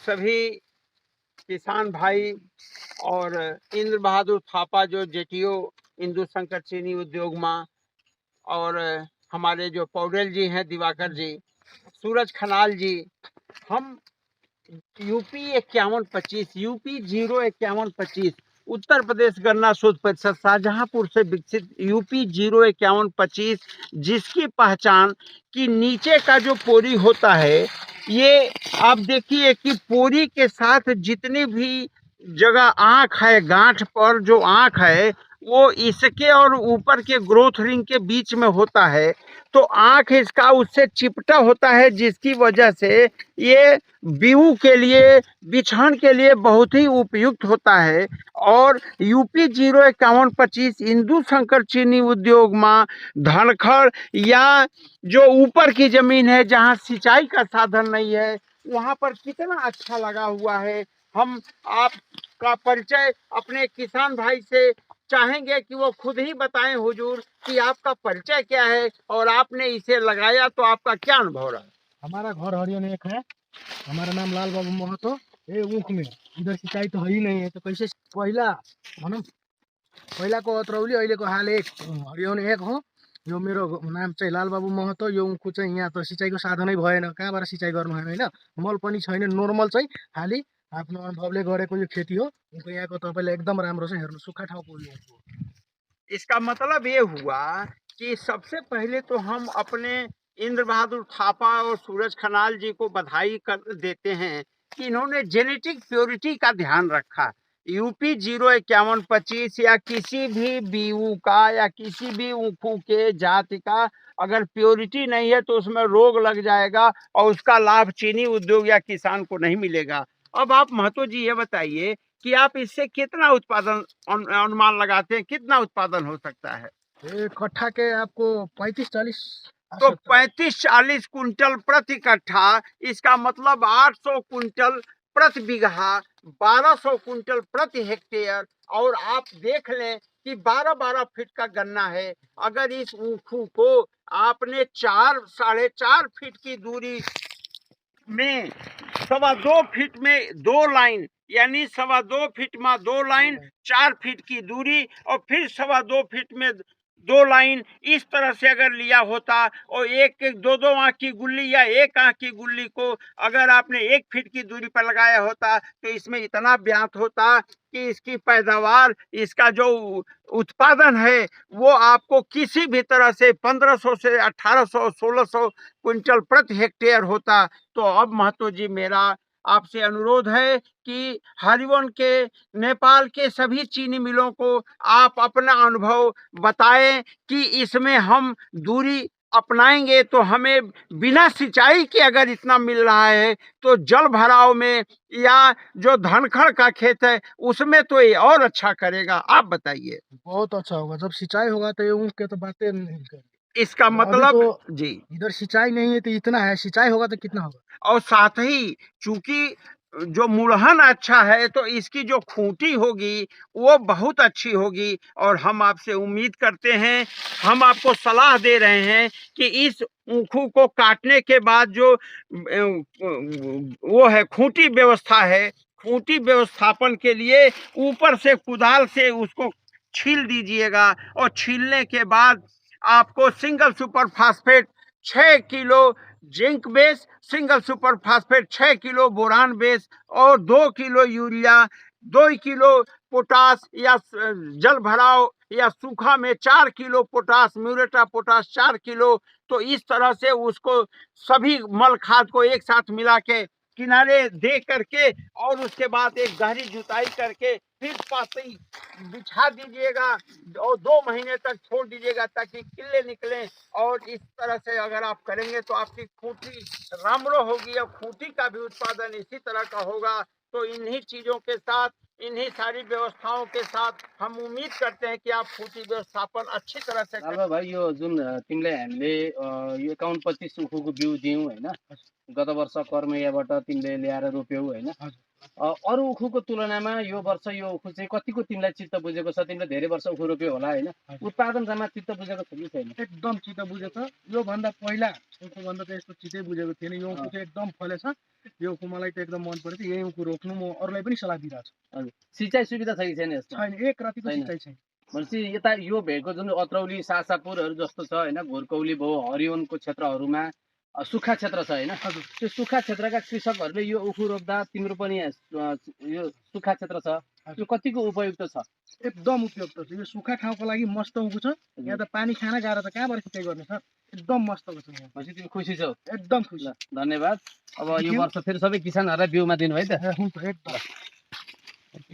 सभी किसान भाई और इंद्र बहादुर थापा जो जेटीओ इंदु शंकर चीनी उद्योग मां और हमारे जो पौडेल जी हैं दिवाकर जी, सूरज खनाल जी, हम यूपी 5125 यूपी 05125 उत्तर प्रदेश गन्ना शोध परिषद शाहजहांपुर से विकसित यूपी 05125 जिसकी पहचान कि नीचे का जो पोरी होता है, ये आप देखिए कि पोरी के साथ जितनी भी जगह आँख है, गांठ पर जो आँख है वो इसके और ऊपर के ग्रोथ रिंग के बीच में होता है, तो आँख इसका उससे चिपटा होता है, जिसकी वजह से ये बीऊ के लिए, बिछान के लिए बहुत ही उपयुक्त होता है। और यूपी 05125 इंदु शंकर चीनी उद्योग मां धनखड़ या जो ऊपर की जमीन है जहां सिंचाई का साधन नहीं है, वहां पर कितना अच्छा लगा हुआ है। हम आपका परिचय अपने किसान भाई से चाहेंगे कि वो खुद ही बताएं हुजूर कि आपका परिचय क्या है और आपने इसे लगाया तो आपका क्या अनुभव रहा। हमारा घर हरियन एक है, हमारा नाम लाल बाबू महतो। ये ऊख में इधर सिंचाई तो है ही नहीं है, तो कैसे पहला भनौँ पहिला को अत्रौली अहिले को हाल एक हरियन एक हो। यो मेरो नाम चाहिँ लाल बाबू महतो। यो ऊखको चाहिँ यहाँ त सिँचाइको साधनै भएन, कहाँबाट सिँचाइ गर्नु होइन, होइन मल पनि छैन, नर्मल चाहिँ खालि आफ्नो अनुभवले गरेको यो खेती हो। यहाँको तपाईँलाई एकदम राम्रो छ, हेर्नु सुक्खा ठाउँको यो ऊख हो। इसका मतलब ये हुआ कि सबसे पहले तो हम अपने इंद्र बहादुर थापा और सूरज खनाल जी को बधाई कर देते हैं कि इन्होंने जेनेटिक प्योरिटी का ध्यान रखा। यूपी 05125 या किसी भी बीऊ का या किसी भी ऊखू के जाति का अगर प्योरिटी नहीं है तो उसमें रोग लग जाएगा और उसका लाभ चीनी उद्योग या किसान को नहीं मिलेगा। अब आप महतो जी ये बताइए कि आप इससे कितना उत्पादन अनुमान लगाते हैं, कितना उत्पादन हो सकता है? एक कट्ठा के आपको 35-40 तो 35-40 कुंटल प्रति कट्ठा, इसका मतलब 800 कुंटल प्रति बीघा, 1200 कुंटल प्रति हेक्टेयर। और आप देख लें कि 12-12 फीट का गन्ना है। अगर इस ऊखू को आपने 4-4.5 फीट की दूरी में 2.25 फीट में 2 लाइन, यानी 2.25 फीट में 2 लाइन, 4 फीट की दूरी और फिर 2.25 फीट में 2 लाइन, इस तरह से अगर लिया होता और एक एक 2-2 आंख की गुल्ली या एक आंख की गुल्ली को अगर आपने 1 फीट की दूरी पर लगाया होता तो इसमें इतना ब्यात होता कि इसकी पैदावार, इसका जो उत्पादन है वो आपको किसी भी तरह से 1500 से 1800 1600 क्विंटल प्रति हेक्टेयर होता। तो अब महतो जी मेरा आपसे अनुरोध है कि हरिवन के, नेपाल के सभी चीनी मिलों को आप अपना अनुभव बताएं कि इसमें हम दूरी अपनाएंगे तो हमें बिना सिंचाई के अगर इतना मिल रहा है तो जल भराव में या जो धनखड़ का खेत है उसमें तो ये और अच्छा करेगा। आप बताइए। बहुत अच्छा होगा, जब सिंचाई होगा तो ये ऊख के तो बातें नहीं करेंगे। इसका मतलब तो जी, इधर सिंचाई नहीं है तो इतना है, सिंचाई होगा तो कितना होगा। और साथ ही चूंकि जो मुड़हन अच्छा है तो इसकी जो खूंटी होगी वो बहुत अच्छी होगी। और हम आपसे उम्मीद करते हैं, हम आपको सलाह दे रहे हैं कि इस ऊखू को काटने के बाद जो वो है खूंटी व्यवस्था है, खूंटी व्यवस्थापन के लिए ऊपर से कुदाल से उसको छील दीजिएगा और छीलने के बाद आपको single super phosphate 6 kilo zinc base, single super phosphate 6 kilo boron base और 2 किलो यूरिया, 2 किलो पोटास या जल भराव या सूखा में 4 kilo potash, muriate of potash 4 kilo. तो इस तरह से उसको सभी मल खाद को एक साथ मिला के किनारे दे करके और उसके बाद एक गहरी जुताई करके फिर पाती बिछा दीजिएगा और 2 महीने तक छोड़ दीजिएगा ताकि किल्ले निकलें। और इस तरह से अगर आप करेंगे तो आपकी खूंटी रामरो होगी और खूंटी का भी उत्पादन इसी तरह का होगा। तो इन्हीं चीजों के साथ, इन्हीं सारी व्यवस्थाओं के साथ हम उम्मीद करते हैं कि आप खूंटी व्यवस्थापन अच्छी तरह से लालबा भाइ, यो जुन तिमीले हामीले यो 51-25 उखुको बिउ दियौ हैन, गत वर्ष कर्मैयाबाट तिमीले ल्याएर रोप्यौ हैन, अरू उखुको तुलनामा यो वर्ष यो उखु चाहिँ कतिको तिमीलाई चित्त बुझेको छ? तिमीले धेरै वर्ष उखु रोप्यो होला होइन? उत्पादन जम्मा चित्त बुझेको छ कि छैन? एकदम चित्त बुझेको छ। योभन्दा पहिला उखुभन्दा त यस्तो चित्तै बुझेको थिएन। यो उखु चाहिँ एकदम फलेछ। यो उखु मलाई त एकदम मन परेछ। यही उखु रोप्नु म अरूलाई पनि सल्लाह दिइरहेको छु। हजुर, सिँचाइ सुविधा छ कि छैन यसमा? छैन, एक रातिको छैन। सिँचाइ छैन। भनेपछि यता यो भेगको जुन अत्रौली सासापुरहरू जस्तो छ होइन, घोरकौली भयो, हरिवनको क्षेत्रहरूमा सुक्खा क्षेत्र छ होइन? हजुर। त्यो सुक्खा क्षेत्रका कृषकहरूले यो उखु रोप्दा तिम्रो पनि यो सुक्खा क्षेत्र छ, यो कतिको उपयुक्त छ? एकदम उपयुक्त छ। यो सुक्खा ठाउँको लागि मस्त उखु छ। यहाँ त पानी खान गाह्रो त कहाँबाट सिँचाइ गर्ने सर? एकदम मस्तको छ यहाँ। भनेपछि तिमी खुसी छौ? एकदम खुसी। ल, धन्यवाद। अब यो वर्ष फेरि सबै किसानहरूलाई बिउमा दिनु है त। हुन्छ एकदम।